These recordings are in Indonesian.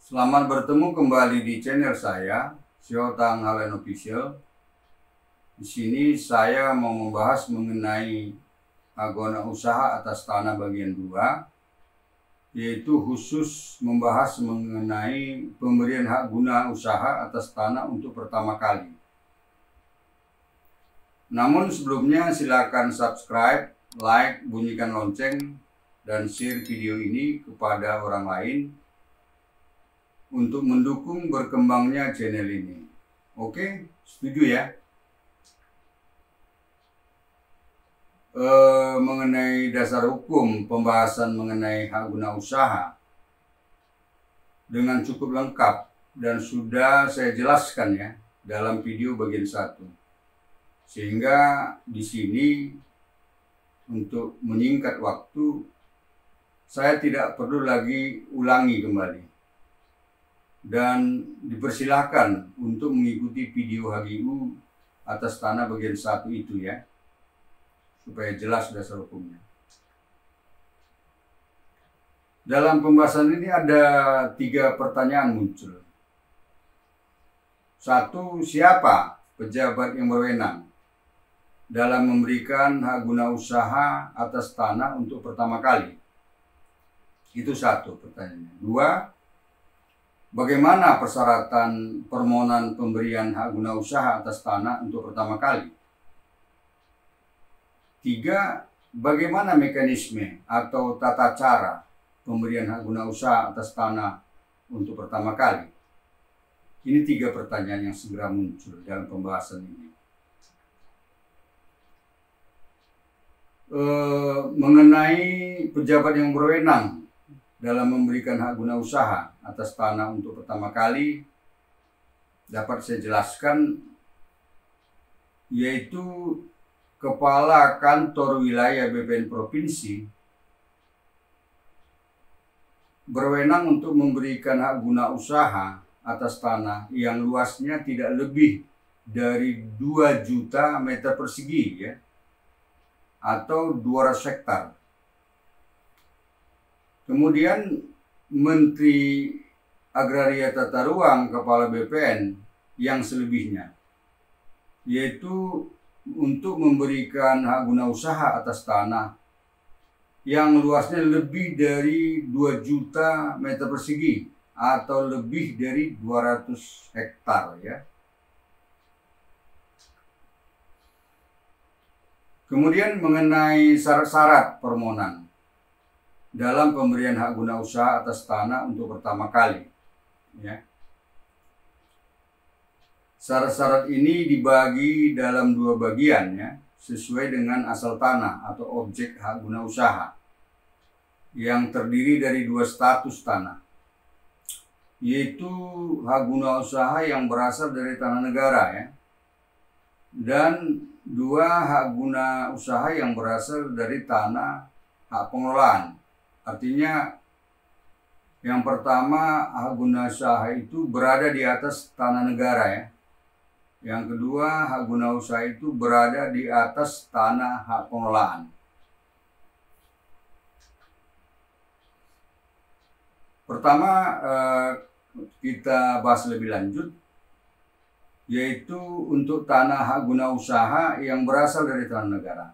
Selamat bertemu kembali di channel saya, Sio Tang Halen Official. Di sini saya mau membahas mengenai agona usaha atas tanah bagian 2, yaitu khusus membahas mengenai pemberian hak guna usaha atas tanah untuk pertama kali. Namun sebelumnya silakan subscribe, like, bunyikan lonceng, dan share video ini kepada orang lain untuk mendukung berkembangnya channel ini. Oke, setuju ya? Mengenai dasar hukum pembahasan mengenai hak guna usaha dengan cukup lengkap dan sudah saya jelaskan ya dalam video bagian 1. Sehingga di sini untuk menyingkat waktu saya tidak perlu lagi ulangi kembali. Dan dipersilahkan untuk mengikuti video HGU atas tanah bagian 1 itu ya, supaya jelas dasar hukumnya. Dalam pembahasan ini ada 3 pertanyaan muncul. 1. Siapa pejabat yang berwenang dalam memberikan hak guna usaha atas tanah untuk pertama kali? Itu 1 pertanyaannya. 2. Bagaimana persyaratan permohonan pemberian hak guna usaha atas tanah untuk pertama kali? 3. Bagaimana mekanisme atau tata cara pemberian hak guna usaha atas tanah untuk pertama kali? Ini 3 pertanyaan yang segera muncul dalam pembahasan ini. Mengenai pejabat yang berwenang dalam memberikan hak guna usaha atas tanah untuk pertama kali, dapat saya jelaskan, yaitu Kepala Kantor Wilayah BPN Provinsi berwenang untuk memberikan hak guna usaha atas tanah yang luasnya tidak lebih dari 2 juta meter persegi ya, atau 200 hektar. Kemudian Menteri Agraria Tata Ruang Kepala BPN yang selebihnya, yaitu untuk memberikan hak guna usaha atas tanah yang luasnya lebih dari 2 juta meter persegi atau lebih dari 200 hektar ya. Kemudian mengenai syarat-syarat permohonan dalam pemberian hak guna usaha atas tanah untuk pertama kali ya. Syarat-syarat ini dibagi dalam 2 bagian ya, sesuai dengan asal tanah atau objek hak guna usaha yang terdiri dari 2 status tanah, yaitu hak guna usaha yang berasal dari tanah negara ya, dan 2 hak guna usaha yang berasal dari tanah hak pengelolaan. Artinya yang pertama hak guna usaha itu berada di atas tanah negara ya. Yang kedua hak guna usaha itu berada di atas tanah hak pengelolaan. Pertama kita bahas lebih lanjut, yaitu untuk tanah hak guna usaha yang berasal dari tanah negara.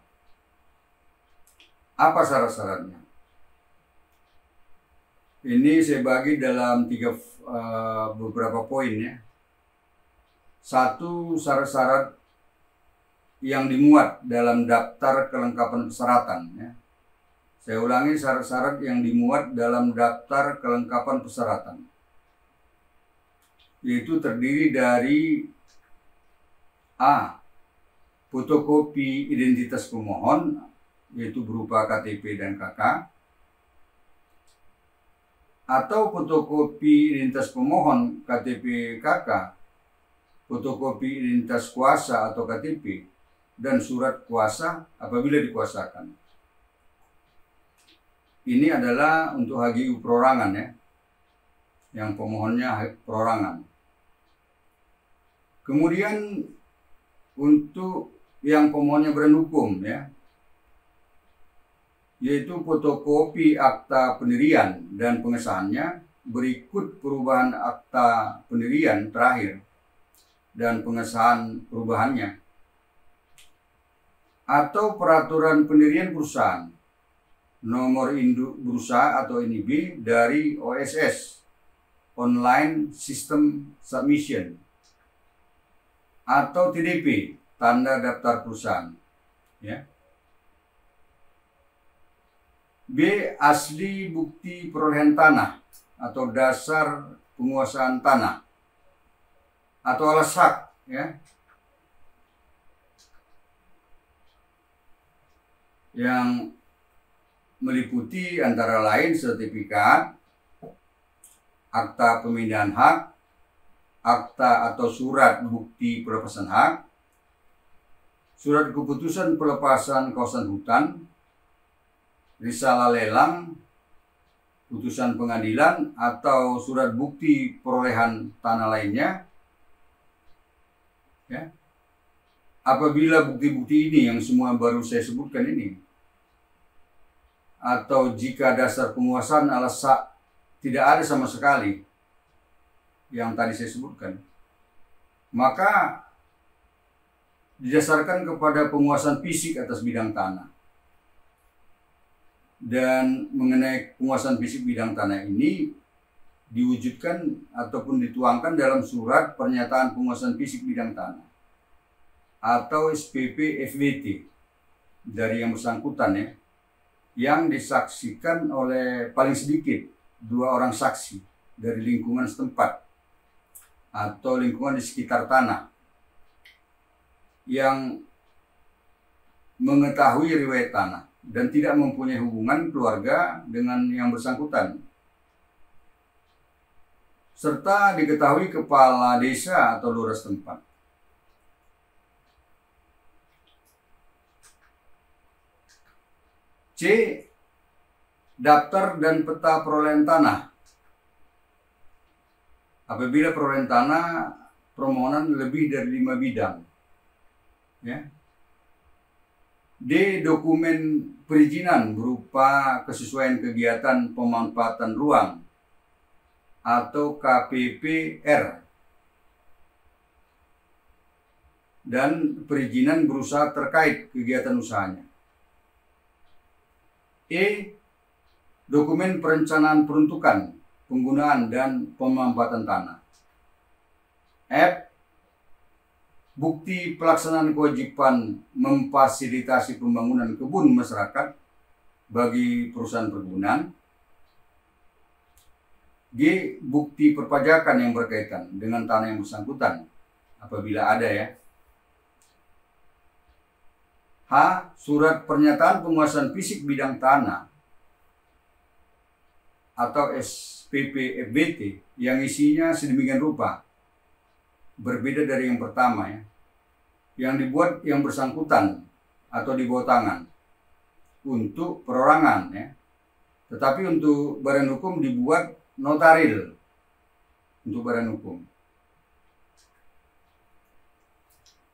Apa syarat-syaratnya? Ini saya bagi dalam beberapa poin ya. 1. Syarat-syarat yang dimuat dalam daftar kelengkapan persyaratan ya. Saya ulangi, syarat-syarat yang dimuat dalam daftar kelengkapan persyaratan, yaitu terdiri dari A. Fotokopi identitas pemohon, yaitu berupa KTP dan KK, atau fotokopi identitas pemohon KTP KK, fotokopi identitas kuasa atau KTP, dan surat kuasa apabila dikuasakan. Ini adalah untuk HGU perorangan ya, yang pemohonnya perorangan. Kemudian untuk yang pemohonnya badan hukum ya, yaitu fotokopi akta pendirian dan pengesahannya berikut perubahan akta pendirian terakhir dan pengesahan perubahannya, atau peraturan pendirian perusahaan, nomor induk berusaha atau NIB dari OSS, Online System Submission, atau TDP, tanda daftar perusahaan. Ya. B. Asli bukti perolehan tanah atau dasar penguasaan tanah atau alas hak, ya, yang meliputi antara lain sertifikat, akta pemindahan hak, akta atau surat bukti pelepasan hak, surat keputusan pelepasan kawasan hutan, risalah lelang, putusan pengadilan, atau surat bukti perolehan tanah lainnya. Ya. Apabila bukti-bukti ini yang semua baru saya sebutkan ini, atau jika dasar penguasaan alas hak tidak ada sama sekali yang tadi saya sebutkan, maka didasarkan kepada penguasaan fisik atas bidang tanah. Dan mengenai penguasaan fisik bidang tanah ini diwujudkan ataupun dituangkan dalam surat pernyataan penguasaan fisik bidang tanah atau SPP FBT dari yang bersangkutan, ya, yang disaksikan oleh paling sedikit 2 orang saksi dari lingkungan setempat atau lingkungan di sekitar tanah yang mengetahui riwayat tanah dan tidak mempunyai hubungan keluarga dengan yang bersangkutan, serta diketahui kepala desa atau lurah setempat. C. Daftar dan peta perolehan tanah. Apabila perolehan tanah permohonan lebih dari 5 bidang. Ya. D. Dokumen perizinan berupa kesesuaian kegiatan pemanfaatan ruang atau KPPR dan perizinan berusaha terkait kegiatan usahanya. E. Dokumen perencanaan peruntukan, penggunaan dan pemanfaatan tanah. F. Bukti pelaksanaan kewajiban memfasilitasi pembangunan kebun masyarakat bagi perusahaan perkebunan. G. Bukti perpajakan yang berkaitan dengan tanah yang bersangkutan apabila ada, ya. H. Surat pernyataan penguasaan fisik bidang tanah atau SPP FBT yang isinya sedemikian rupa, berbeda dari yang pertama, ya, yang dibuat yang bersangkutan atau di bawah tangan untuk perorangan, ya. Tetapi untuk badan hukum dibuat notaril untuk badan hukum.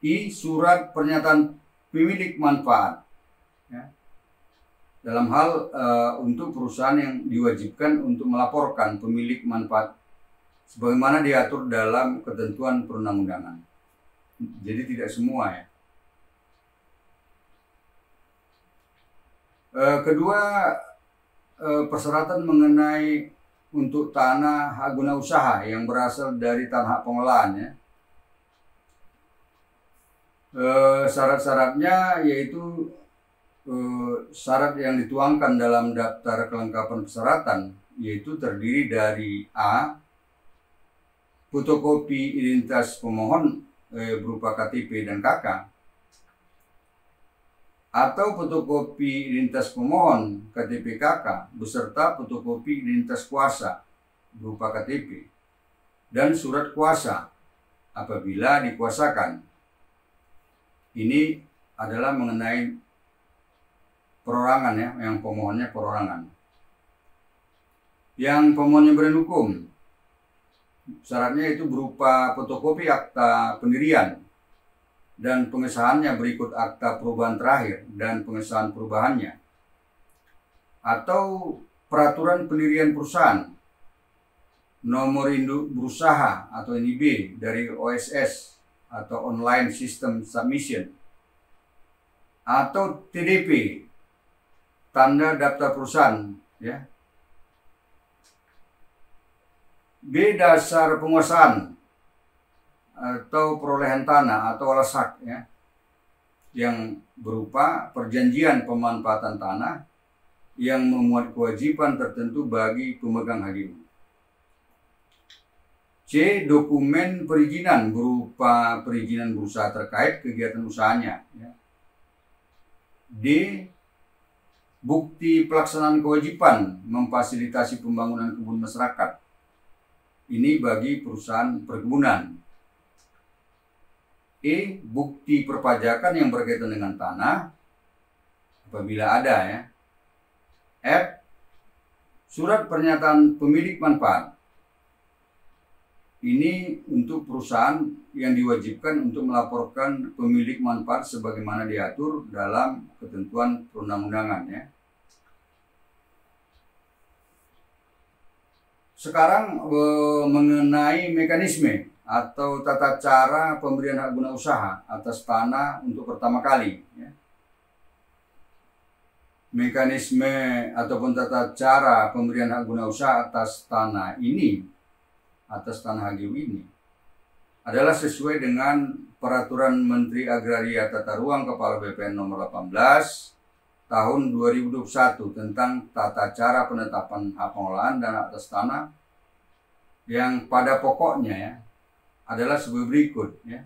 I. Surat pernyataan pemilik manfaat, ya, dalam hal untuk perusahaan yang diwajibkan untuk melaporkan pemilik manfaat sebagaimana diatur dalam ketentuan perundang-undangan. Jadi tidak semua, ya. Kedua, persyaratan mengenai untuk tanah hak guna usaha yang berasal dari tanah hak pengolahan, ya. Syarat-syaratnya yaitu syarat yang dituangkan dalam daftar kelengkapan persyaratan, yaitu terdiri dari A. Fotokopi identitas pemohon berupa KTP dan KK, atau fotokopi identitas pemohon KTP KK beserta fotokopi identitas kuasa berupa KTP dan surat kuasa apabila dikuasakan. Ini adalah mengenai perorangan, ya, yang pemohonnya perorangan. Yang pemohonnya badan hukum, syaratnya itu berupa fotokopi akta pendirian dan pengesahannya berikut akta perubahan terakhir dan pengesahan perubahannya, atau peraturan pendirian perusahaan nomor induk berusaha atau NIB dari OSS atau Online System Submission, atau TDP, tanda daftar perusahaan, ya. B, dasar penguasaan atau perolehan tanah atau alas hak, ya, yang berupa perjanjian pemanfaatan tanah yang memuat kewajiban tertentu bagi pemegang HGU. C, dokumen perizinan berupa perizinan berusaha terkait kegiatan usahanya, ya. D, bukti pelaksanaan kewajiban memfasilitasi pembangunan kebun masyarakat. Ini bagi perusahaan perkebunan. E, bukti perpajakan yang berkaitan dengan tanah apabila ada, ya. F, surat pernyataan pemilik manfaat. Ini untuk perusahaan yang diwajibkan untuk melaporkan pemilik manfaat sebagaimana diatur dalam ketentuan perundang-undangan, ya. Sekarang mengenai mekanisme atau tata cara pemberian hak guna usaha atas tanah untuk pertama kali, ya. Mekanisme ataupun tata cara pemberian hak guna usaha atas tanah ini, atas tanah HGU ini, adalah sesuai dengan Peraturan Menteri Agraria Tata Ruang Kepala BPN nomor 18 tahun 2021 tentang tata cara penetapan hak pengelolaan dan atas tanah, yang pada pokoknya, ya, adalah sebagai berikut, ya.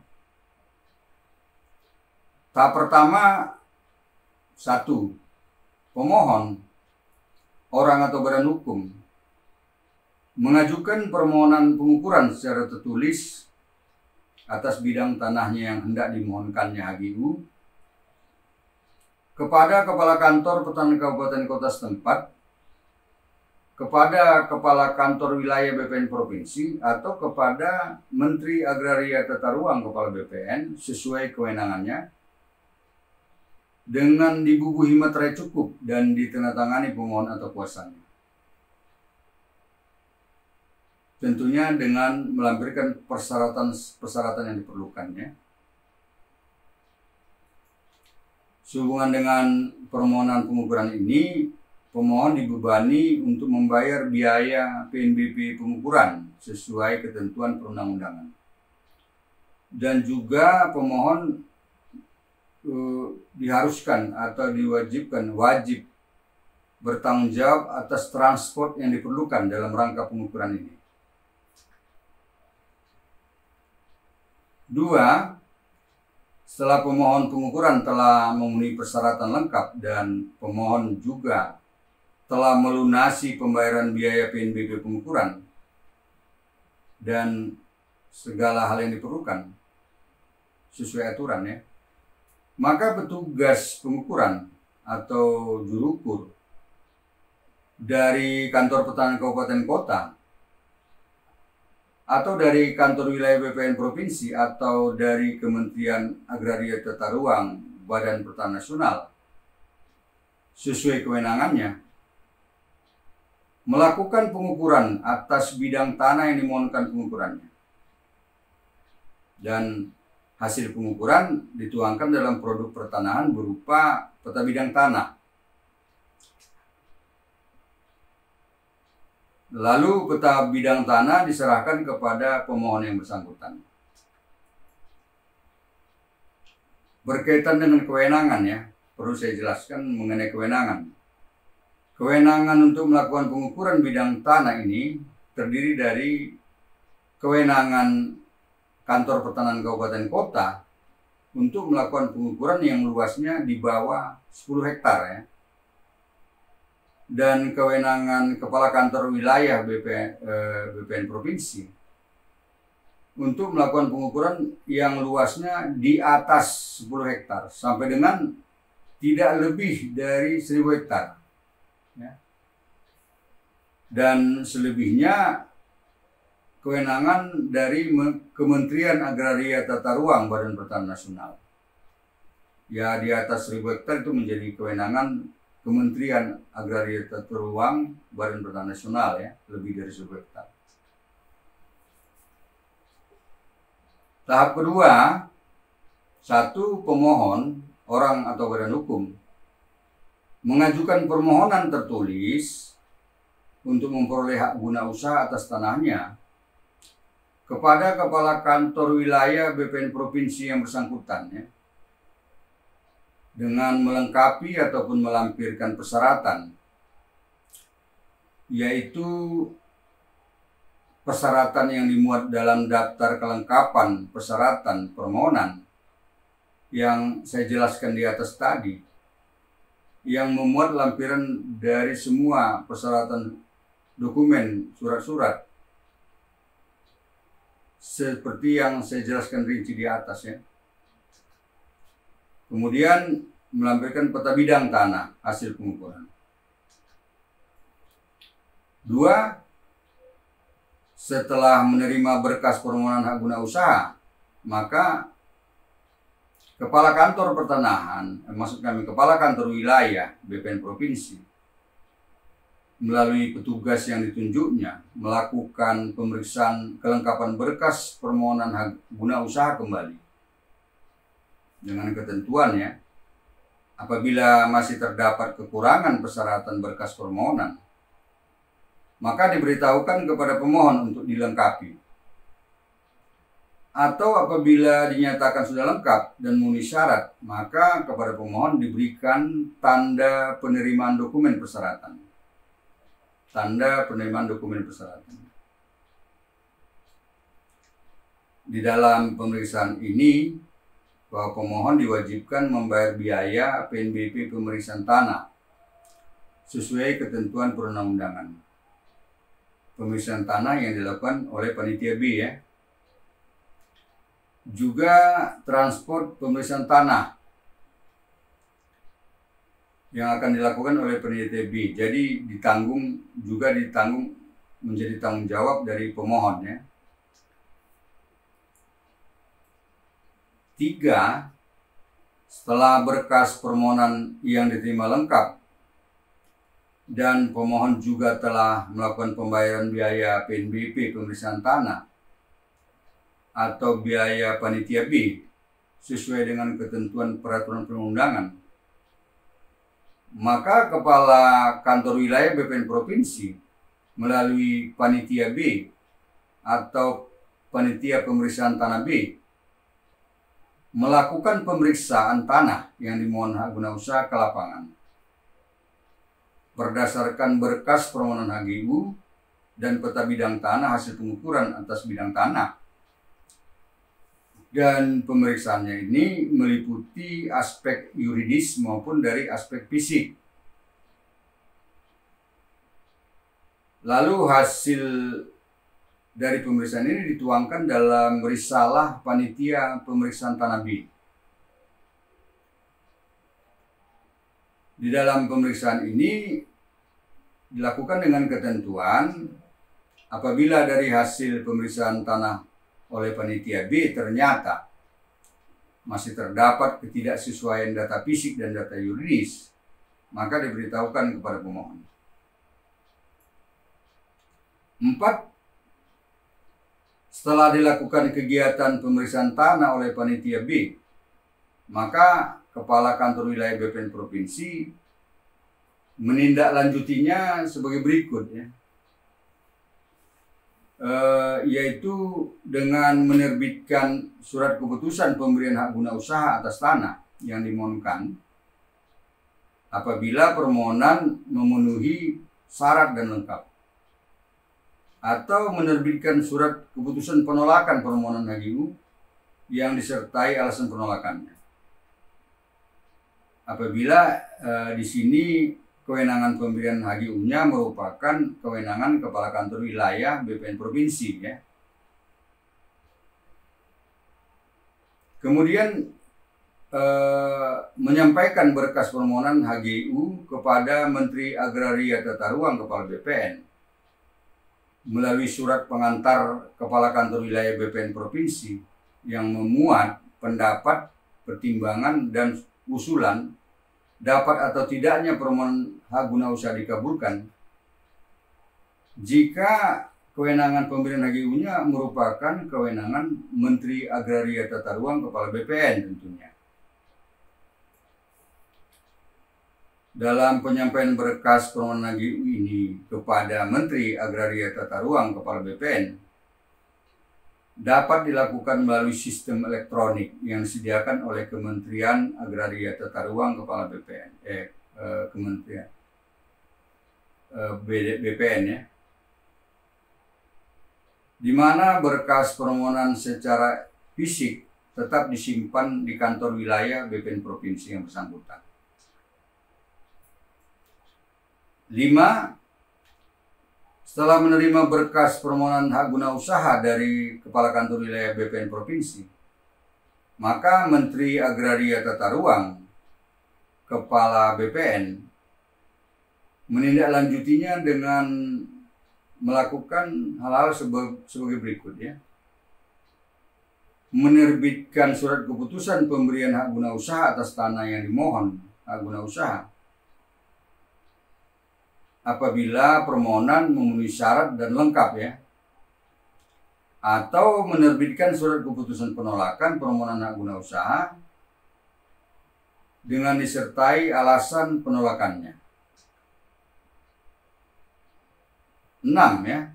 Tahap pertama, 1. Pemohon, orang atau badan hukum, mengajukan permohonan pengukuran secara tertulis atas bidang tanahnya yang hendak dimohonkannya HGU kepada Kepala Kantor Pertanahan Kabupaten Kota setempat, kepada Kepala Kantor Wilayah BPN Provinsi, atau kepada Menteri Agraria Tata Ruang Kepala BPN sesuai kewenangannya, dengan dibubuhi materai cukup dan ditandatangani pemohon atau kuasanya. Tentunya dengan melampirkan persyaratan yang diperlukannya. Sehubungan dengan permohonan pengukuran ini, pemohon dibebani untuk membayar biaya PNBP pengukuran sesuai ketentuan perundang-undangan. Dan juga pemohon diharuskan atau wajib bertanggung jawab atas transport yang diperlukan dalam rangka pengukuran ini. 2. Setelah pemohon pengukuran telah memenuhi persyaratan lengkap dan pemohon juga telah melunasi pembayaran biaya PNBP pengukuran dan segala hal yang diperlukan sesuai aturan, ya, maka petugas pengukuran atau juru ukur dari Kantor Pertanahan Kabupaten Kota atau dari Kantor Wilayah BPN Provinsi atau dari Kementerian Agraria Tata Ruang Badan Pertanahan Nasional sesuai kewenangannya melakukan pengukuran atas bidang tanah yang dimohonkan pengukurannya, dan hasil pengukuran dituangkan dalam produk pertanahan berupa peta bidang tanah. Lalu peta bidang tanah diserahkan kepada pemohon yang bersangkutan. Berkaitan dengan kewenangan, ya, perlu saya jelaskan mengenai kewenangan. Kewenangan untuk melakukan pengukuran bidang tanah ini terdiri dari kewenangan Kantor Pertanahan Kabupaten Kota untuk melakukan pengukuran yang luasnya di bawah 10 hektar, ya. Dan kewenangan Kepala Kantor Wilayah BPN Provinsi untuk melakukan pengukuran yang luasnya di atas 10 hektar sampai dengan tidak lebih dari 1000 hektar, ya. Dan selebihnya kewenangan dari Kementerian Agraria Tata Ruang Badan Pertanahan Nasional. Ya, di atas 1000 hektar itu menjadi kewenangan Kementerian Agraria Tata Ruang Badan Pertanahan Nasional, ya, lebih dari 1000 hektar. Tahap kedua, satu pemohon, orang atau badan hukum, mengajukan permohonan tertulis untuk memperoleh hak guna usaha atas tanahnya kepada kepala kantor wilayah BPN provinsi yang bersangkutan, ya, dengan melengkapi ataupun melampirkan persyaratan, yaitu persyaratan yang dimuat dalam daftar kelengkapan persyaratan permohonan yang saya jelaskan di atas tadi, yang memuat lampiran dari semua persyaratan dokumen surat-surat seperti yang saya jelaskan rinci di atas, ya. Kemudian melampirkan peta bidang tanah hasil pengukuran. Dua, setelah menerima berkas permohonan hak guna usaha, maka kepala kantor pertanahan, maksud kami kepala kantor wilayah BPN provinsi, melalui petugas yang ditunjuknya, melakukan pemeriksaan kelengkapan berkas permohonan hak guna usaha kembali dengan ketentuannya. Apabila masih terdapat kekurangan persyaratan berkas permohonan, maka diberitahukan kepada pemohon untuk dilengkapi. Atau apabila dinyatakan sudah lengkap dan memenuhi syarat, maka kepada pemohon diberikan tanda penerimaan dokumen persyaratan. Tanda penerimaan dokumen persyaratan. Di dalam pemeriksaan ini, bahwa pemohon diwajibkan membayar biaya PNBP pemeriksaan tanah sesuai ketentuan perundang-undangan. Pemeriksaan tanah yang dilakukan oleh panitia B, ya. Juga transport pemeriksaan tanah yang akan dilakukan oleh panitia B. Jadi ditanggung menjadi tanggung jawab dari pemohon, ya. 3. Setelah berkas permohonan yang diterima lengkap dan pemohon juga telah melakukan pembayaran biaya PNBP pemeriksaan tanah atau biaya panitia B sesuai dengan ketentuan peraturan perundangan, maka kepala kantor wilayah BPN provinsi melalui panitia B atau panitia pemeriksaan tanah B melakukan pemeriksaan tanah yang dimohon hak guna usaha ke lapangan berdasarkan berkas permohonan HGU dan peta bidang tanah hasil pengukuran atas bidang tanah. Dan pemeriksaannya ini meliputi aspek yuridis maupun dari aspek fisik. Lalu hasil dari pemeriksaan ini dituangkan dalam risalah panitia pemeriksaan tanah B. Di dalam pemeriksaan ini dilakukan dengan ketentuan apabila dari hasil pemeriksaan tanah oleh panitia B ternyata masih terdapat ketidaksesuaian data fisik dan data yuridis, maka diberitahukan kepada pemohon. 4. Setelah dilakukan kegiatan pemeriksaan tanah oleh panitia B, maka kepala kantor wilayah BPN provinsi menindaklanjutinya sebagai berikut, ya. Yaitu dengan menerbitkan surat keputusan pemberian hak guna usaha atas tanah yang dimohonkan apabila permohonan memenuhi syarat dan lengkap, atau menerbitkan surat keputusan penolakan permohonan HGU yang disertai alasan penolakannya. Apabila di sini kewenangan pemberian HGU-nya merupakan kewenangan kepala kantor wilayah BPN provinsi, ya. Kemudian menyampaikan berkas permohonan HGU kepada Menteri Agraria Tata Ruang Kepala BPN melalui surat pengantar kepala kantor wilayah BPN provinsi yang memuat pendapat, pertimbangan, dan usulan dapat atau tidaknya permohonan hak guna usaha dikabulkan jika kewenangan pemberian HGU-nya merupakan kewenangan Menteri Agraria Tata Ruang Kepala BPN tentunya. Dalam penyampaian berkas permohonan HGU ini kepada Menteri Agraria Tata Ruang Kepala BPN dapat dilakukan melalui sistem elektronik yang disediakan oleh Kementerian Agraria Tata Ruang Kepala BPN, Kementerian BPN ya, di mana berkas permohonan secara fisik tetap disimpan di kantor wilayah BPN provinsi yang bersangkutan. 5. Setelah menerima berkas permohonan hak guna usaha dari Kepala Kantor Wilayah BPN provinsi, maka Menteri Agraria Tata Ruang Kepala BPN menindaklanjutinya dengan melakukan hal-hal sebagai berikut ya. Menerbitkan surat keputusan pemberian hak guna usaha atas tanah yang dimohon hak guna usaha apabila permohonan memenuhi syarat dan lengkap ya. Atau menerbitkan surat keputusan penolakan permohonan hak guna usaha dengan disertai alasan penolakannya. 6 ya.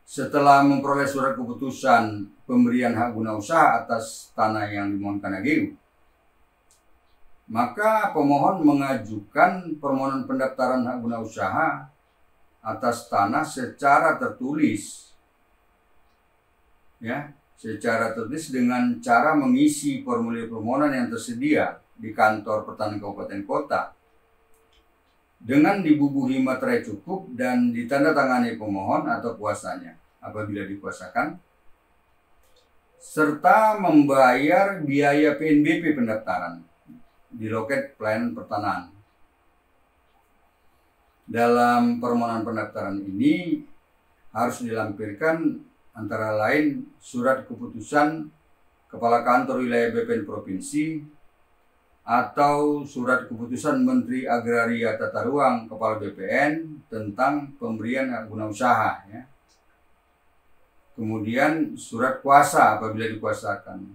Setelah memperoleh surat keputusan pemberian hak guna usaha atas tanah yang dimohonkan HGU, maka pemohon mengajukan permohonan pendaftaran hak guna usaha atas tanah secara tertulis ya, secara tertulis dengan cara mengisi formulir permohonan yang tersedia di kantor pertanahan kabupaten kota dengan dibubuhi materai cukup dan ditandatangani pemohon atau kuasanya apabila dikuasakan, serta membayar biaya PNBP pendaftaran di loket pelayanan pertanahan. Dalam permohonan pendaftaran ini harus dilampirkan antara lain surat keputusan Kepala Kantor Wilayah BPN Provinsi atau surat keputusan Menteri Agraria Tata Ruang Kepala BPN tentang pemberian hak guna usaha ya. Kemudian surat kuasa apabila dikuasakan.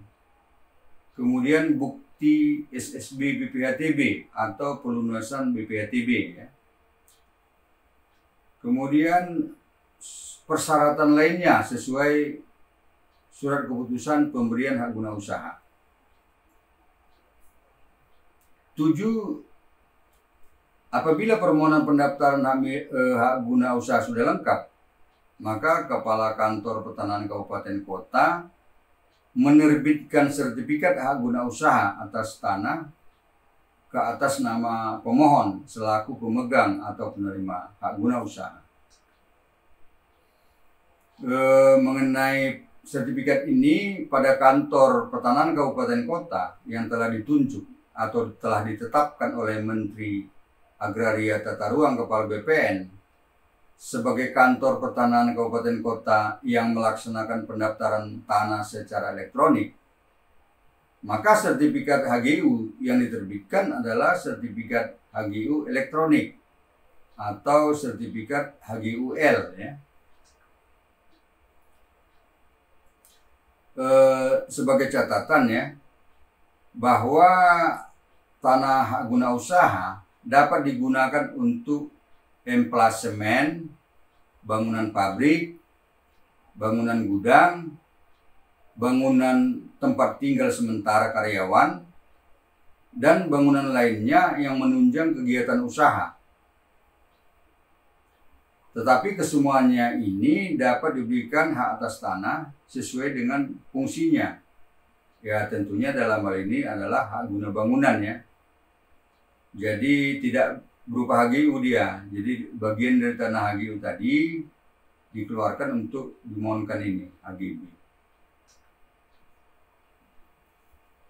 Kemudian bukti SSB BPHTB atau pelunasan BPHTB ya. Kemudian persyaratan lainnya sesuai surat keputusan pemberian hak guna usaha. 7. Apabila permohonan pendaftaran hak guna usaha sudah lengkap, maka Kepala Kantor Pertanahan Kabupaten Kota menerbitkan sertifikat hak guna usaha atas tanah ke atas nama pemohon selaku pemegang atau penerima hak guna usaha. Mengenai sertifikat ini pada Kantor Pertanahan Kabupaten Kota yang telah ditunjuk atau telah ditetapkan oleh Menteri Agraria Tata Ruang Kepala BPN sebagai kantor pertanahan kabupaten kota yang melaksanakan pendaftaran tanah secara elektronik, maka sertifikat HGU yang diterbitkan adalah sertifikat HGU elektronik atau sertifikat HGUL ya. Sebagai catatan ya, bahwa tanah hak guna usaha dapat digunakan untuk emplasemen, bangunan pabrik, bangunan gudang, bangunan tempat tinggal sementara karyawan, dan bangunan lainnya yang menunjang kegiatan usaha. Tetapi kesemuanya ini dapat diberikan hak atas tanah sesuai dengan fungsinya. Ya tentunya dalam hal ini adalah hak guna bangunan ya. Jadi tidak berupa HGU dia. Jadi bagian dari tanah HGU tadi dikeluarkan untuk dimohonkan ini HGU.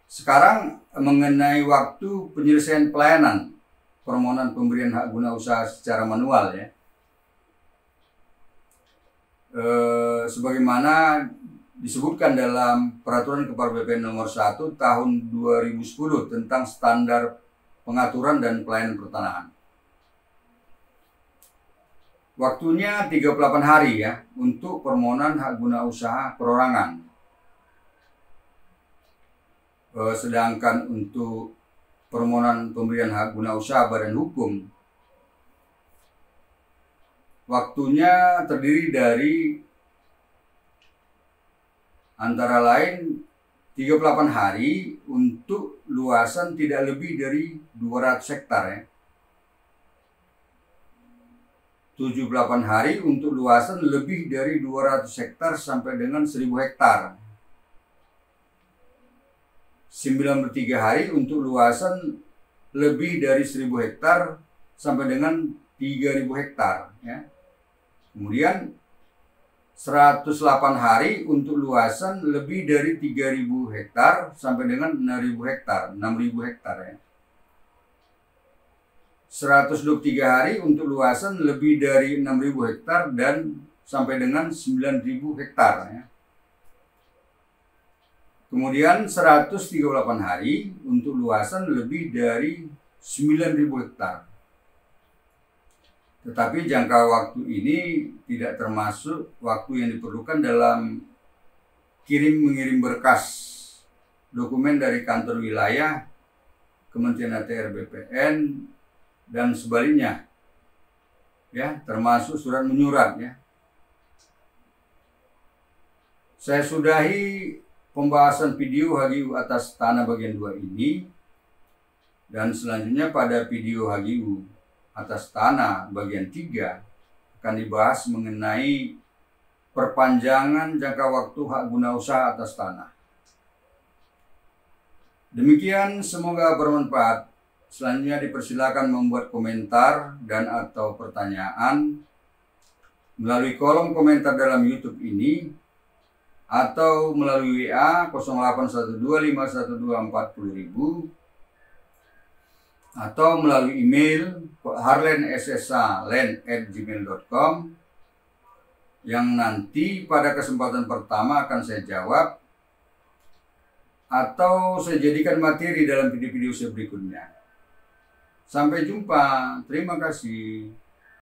Sekarang mengenai waktu penyelesaian pelayanan permohonan pemberian hak guna usaha secara manual ya. Sebagaimana disebutkan dalam Peraturan Kepala BPN Nomor 1 Tahun 2010 tentang standar pengaturan dan pelayanan pertanahan. Waktunya 38 hari ya untuk permohonan hak guna usaha perorangan. Sedangkan untuk permohonan pemberian hak guna usaha badan hukum, waktunya terdiri dari antara lain 38 hari untuk luasan tidak lebih dari 200 hektar ya. 78 hari untuk luasan lebih dari 200 hektar sampai dengan 1000 hektar. 93 hari untuk luasan lebih dari 1000 hektar sampai dengan 3000 hektar ya. Kemudian 108 hari untuk luasan lebih dari 3000 hektar sampai dengan 6000 hektar, 6000 hektar ya. 123 hari untuk luasan lebih dari 6000 hektar dan sampai dengan 9000 hektar ya. Kemudian 138 hari untuk luasan lebih dari 9000 hektar. Tetapi jangka waktu ini tidak termasuk waktu yang diperlukan dalam kirim-mengirim berkas dokumen dari kantor wilayah, Kementerian ATR BPN, dan sebaliknya. Ya, termasuk surat menyurat ya. Saya sudahi pembahasan video HGU atas tanah bagian 2 ini, dan selanjutnya pada video HGU atas tanah bagian 3 akan dibahas mengenai perpanjangan jangka waktu hak guna usaha atas tanah. Demikian, semoga bermanfaat. Selanjutnya dipersilakan membuat komentar dan atau pertanyaan melalui kolom komentar dalam YouTube ini atau melalui WA 081251240000 atau melalui email harlenssa@gmail.com yang nanti pada kesempatan pertama akan saya jawab atau saya jadikan materi dalam video-video saya berikutnya. Sampai jumpa. Terima kasih.